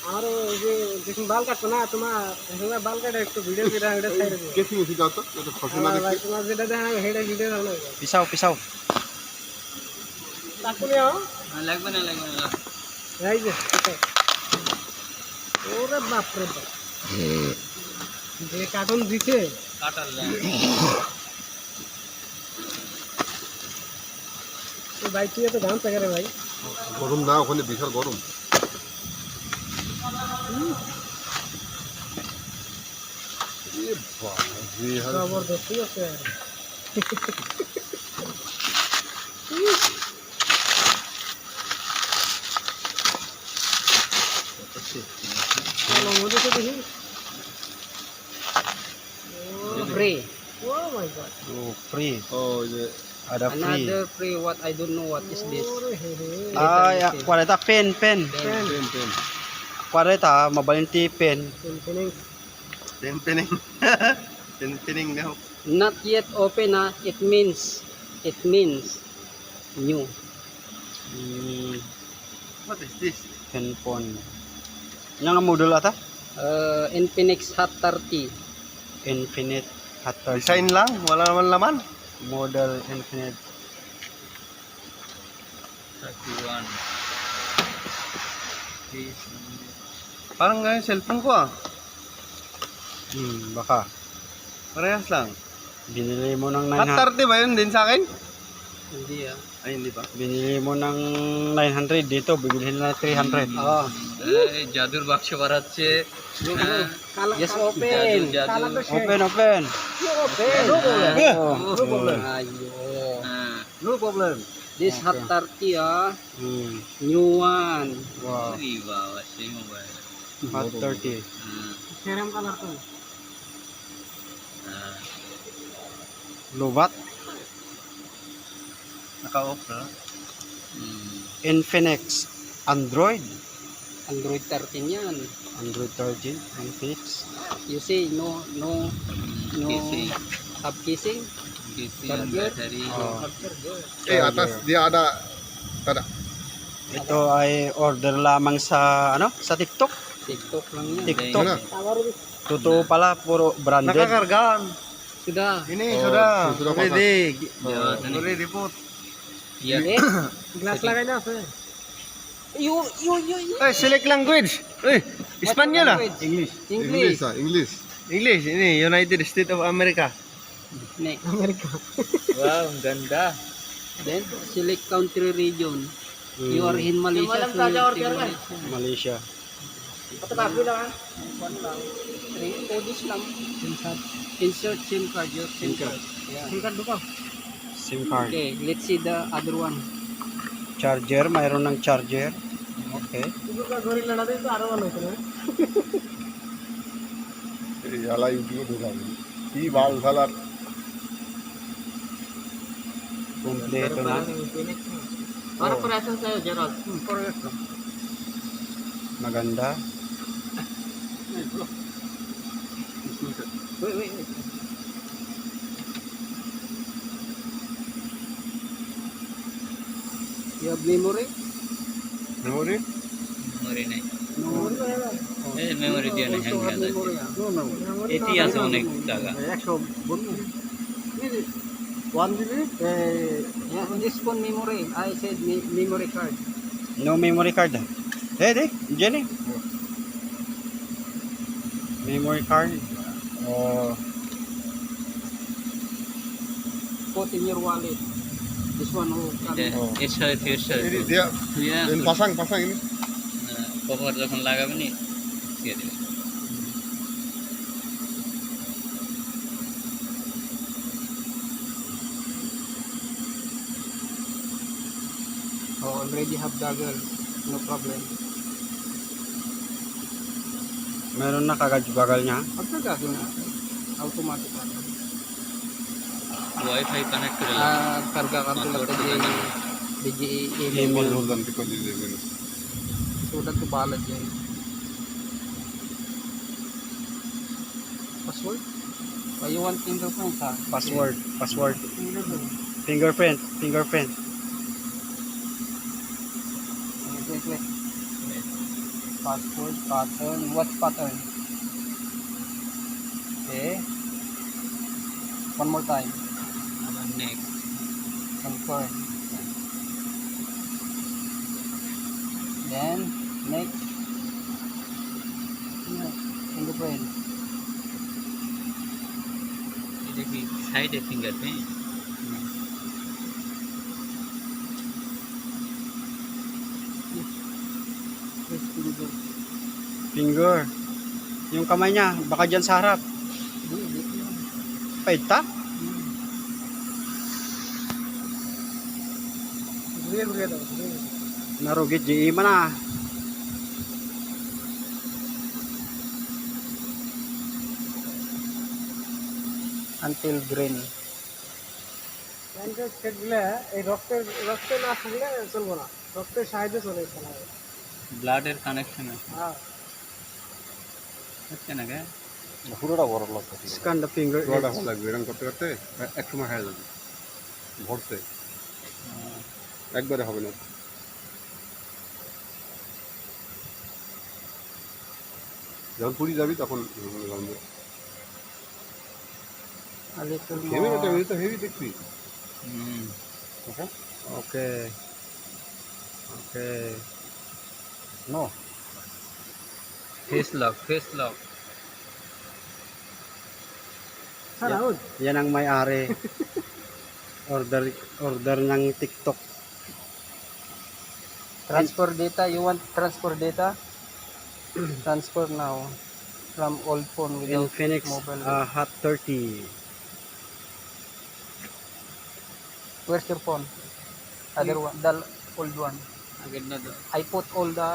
और ये जिसमें बाल काटो ना तुम्हारा बाल काटे एक तो वीडियो की रहा है साइड में कैसी मुझे जाओ तो फंसे ना भाई देखते तुम्हारा जेडा दे हम हेड वीडियो रहना है Pisaw. ताकू ले आओ লাগবে না এই যে ওরে বাপ রে বাপ যে কার্টুন দিছে কাটার তো ভাই তুই তো গান চাগে রে ভাই গরম না ওখানে বিশাল গরম ये बाजी यार জবরদস্তি আছে चलो मुझे तो देखिए free oh my God Oh, free. oh ये Ada free. another free what I don't know what is this ओरे हे हे Ya, kuha ta pen. Pen Kuha ta mabalinti pen. पेनिंग पेनिंग ना not yet open it means new what is this Handphone. Yang model ata? Infinix Hot 30 Infinite Hatter. desain lang wala naman laman Model Infinite. 31 parang ganyan cellphone ko Baka. parehas lang Binili mo ng Hot 30 ba yun din sa akin hindi ay hindi pa Binili mo ng 900 dito, bibilhin na 300. oh জাদুর বাক্স বাড়াচ্ছে yes open Open. no problem no problem this Hot 30 new one Wow. bawa sih mobile Hot 30. Serum colour तो Lubat. naka-off na Infinix. Android. Android 13 yan Android 13. Infinix. you see no have kissing charger Oh. eh atas dia ada tada Ito ay order lamang sa sa TikTok. TikTok lang yan TikTok. Mana? Totoo pala, puro branded. nakakargaan sudah ini Oh, sudah pasang. ready ready po iya glass लगाइना আছে you eh select language eh Espanyol lah English English English ini United States of America next America wow ganda then select country region you are in Malaysia so Malaysia. tapi lang this lang insert SIM card your SIM card yeah. tingkat duka SIM card. Okay, let's see the other one. Charger, mayroon ng charger. Okay. itu का गोरिल्ला ना तो आरो वाला होता है याला यूट्यूब ढूंढा ये बाल साला Kompleto na. Para parehas tayo, Gerald. Maganda. Wait. You have memory? memory Memory নাই। no এই memory দিয়ে নাই, hang হয়ে যায়। no এটি আছে অনেক জায়গা। 100 বন্ধু 1 GB Yeah, this phone memory. I said memory card. No memory card. Jenny. Memory card. Put in your wallet. This one who can. ini dia dan pasang ini cover যখন লাগাবে নি দিয়ে দিবে already have dagger no problem Meron na kagad bagal niya. apa gagawin natin automatic wifi connect कर karga kartu लगता है DJI Email. dan tiko di sini sudah tuh balas ya password you want fingerprint ha Password. Fingerprint. wait Password, pattern. What pattern? Okay. One more time. Next. Confirm. Then, next. Fingerprint. Side है फिंगर पे Yes, finger. Finger. Yung kamay niya, baka dyan sa harap. Di. Paita? घुरिए दो घुरिए। Narugit, GE man na. Until green. প্যান্টের set গুলো এই রক্তে না থাকলে চলবো না, রক্তের সাহায্যে চলে খেলা হবে। ब्लड कनेक्शन है হ্যাঁ अच्छा ना क्या পুরোটা বড় লাগবে Scan the finger. পুরোটা ভালো লাগবে এরকম করতে করতে এক সময় হয়ে যাবে ভরতে একবারে হবে না যখন পুরী যাবি তখন A little হেভি more. এটা তো হেভি দেখবি Okay. Okay. No. Face lock Salaud. Yan ang may-ari. Order ng TikTok. Transfer data. You want transfer data? Transfer now. From old phone without Infinix mobile. Hot 30. Where's your phone? Other one. The old one. अगर ना I put all the